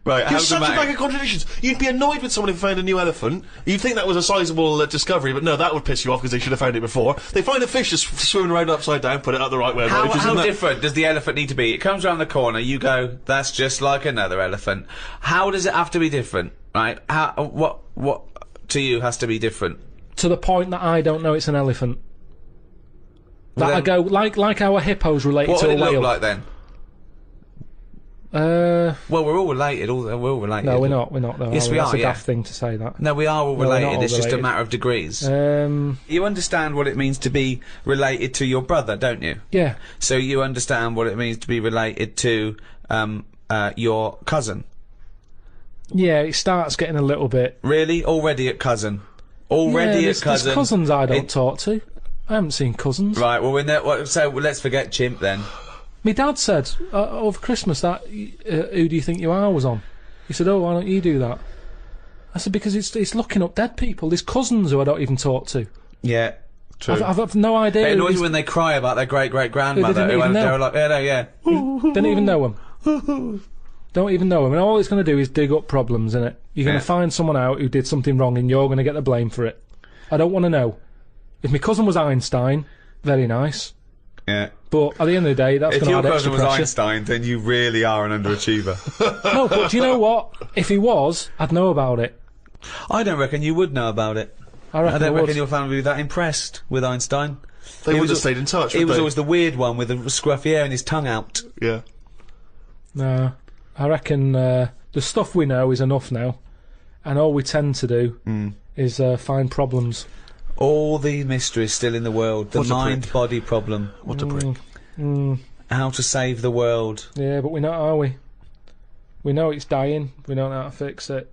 Right, You're such a bag of contradictions. You'd be annoyed with someone who found a new elephant. You'd think that was a sizable discovery, but no, that would piss you off because they should have found it before. They find a fish just swimming around upside down, put it out the right way. How Isn't that- different does the elephant need to be? It comes around the corner, you go, that's just like another elephant. How does it have to be different? Right? What to you has to be different? To the point that I don't know it's an elephant. Well, That I go, like our hippos related What to would a it look whale. like then? Well, we're all related. We're all related. No, we're not though. Yes, we That's are, a yeah. daft thing to say that. No, we are all No, we're not related. all It's just a related. matter of degrees. Um, You understand what it means to be related to your brother, don't you? yeah. So you understand what it means to be related to your cousin. Yeah, it starts getting a little bit... Really? Already at cousin? Already yeah, at cousin? There's cousins I don't It- talk to. I haven't seen cousins. Right, well, so let's forget chimp then. My dad said over Christmas that who do you think you are was on. He said, oh, why don't you do that? I said, because it's looking up dead people. There's cousins who I don't even talk to. Yeah, true. I've no idea. It who annoys these- me when they cry about their great-great-grandmother Who they didn't even they're know. like, yeah, no, yeah. Don't even know them. Don't even know them. And all it's going to do is dig up problems, innit? You're going Yeah. to find someone out who did something wrong and you're going to get the blame for it. I don't want to know. If my cousin was Einstein, very nice. Yeah. But at the end of the day, that's If going to your add cousin extra was pressure. Einstein, then you really are an underachiever. No, but do you know what? If he was, I'd know about it. I don't reckon you would know about it. I reckon I don't would. reckon your family would be that impressed with Einstein. They He would have was- stayed in touch. He wouldn't was they? always the weird one with the scruffy hair and his tongue out. Yeah. No, I reckon the stuff we know is enough now, and all we tend to do is find problems. All the mysteries still in the world. The What a prick. mind-body problem. What a prick. How to save the world. Yeah, but we're not, are we? We know it's dying. We don't know how to fix it.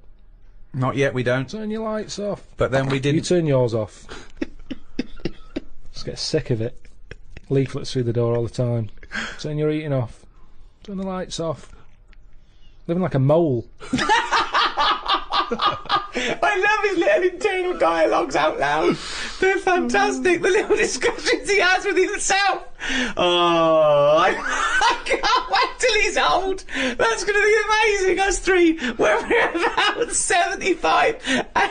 Not yet, we don't. Turn your lights off. But then we You didn't. turn yours off. Just get sick of it. Leaflets through the door all the time. Turn your eating off. Turn the lights off. Living like a mole. I love his little internal dialogues out loud. They're fantastic. The little discussions he has with himself. Oh, I can't wait till he's old. That's going to be amazing. Us three, when we're about 75,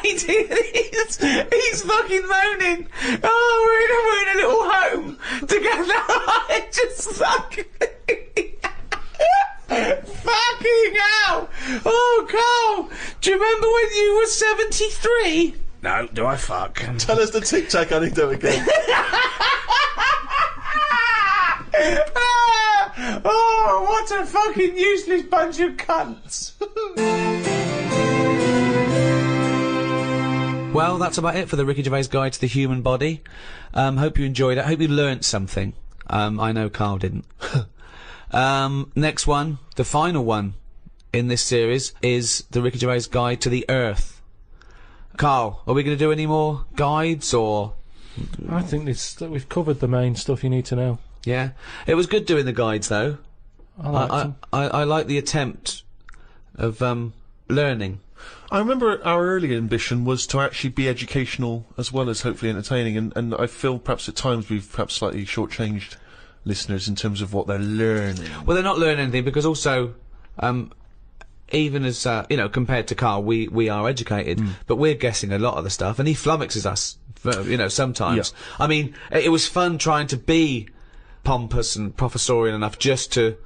80, he's fucking moaning. Oh, we're in a little home together. Just fucking... Fucking hell! Oh, Carl! Do you remember when you were 73? No, do I fuck? Tell us the Tic Tac anecdote again. Oh, what a fucking useless bunch of cunts! Well, that's about it for the Ricky Gervais Guide to the Human Body. Hope you enjoyed it. Hope you learnt something. I know Carl didn't. Next one, the final one in this series, is the Ricky Gervais Guide to the Earth. Carl, are we going to do any more guides, or...? I think we've covered the main stuff you need to know. Yeah? It was good doing the guides, though. I like them. I like the attempt of, learning. I remember our early ambition was to actually be educational as well as hopefully entertaining, and I feel perhaps at times we've perhaps slightly shortchanged listeners in terms of what they're learning. Well, they're not learning anything because also, even as, you know, compared to Karl, we are educated, but we're guessing a lot of the stuff, and he flummoxes us, you know, sometimes. Yeah. I mean, it was fun trying to be pompous and professorial enough just to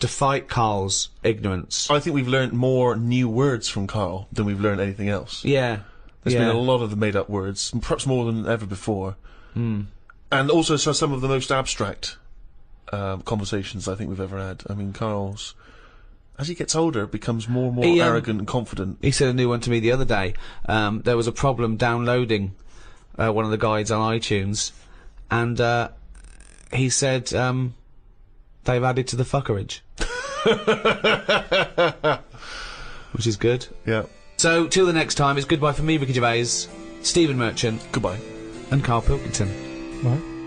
fight Karl's ignorance. I think we've learnt more new words from Karl than we've learned anything else. Yeah. There's been a lot of the made-up words, perhaps more than ever before. And also some of the most abstract conversations I think we've ever had. I mean, Karl's, as he gets older, becomes more and more arrogant and confident. He said a new one to me the other day. There was a problem downloading one of the guides on iTunes, and he said they've added to the fuckerage. Which is good. Yeah. So, till the next time, it's goodbye from me, Ricky Gervais, Stephen Merchant, Goodbye. and Karl Pilkington. Right.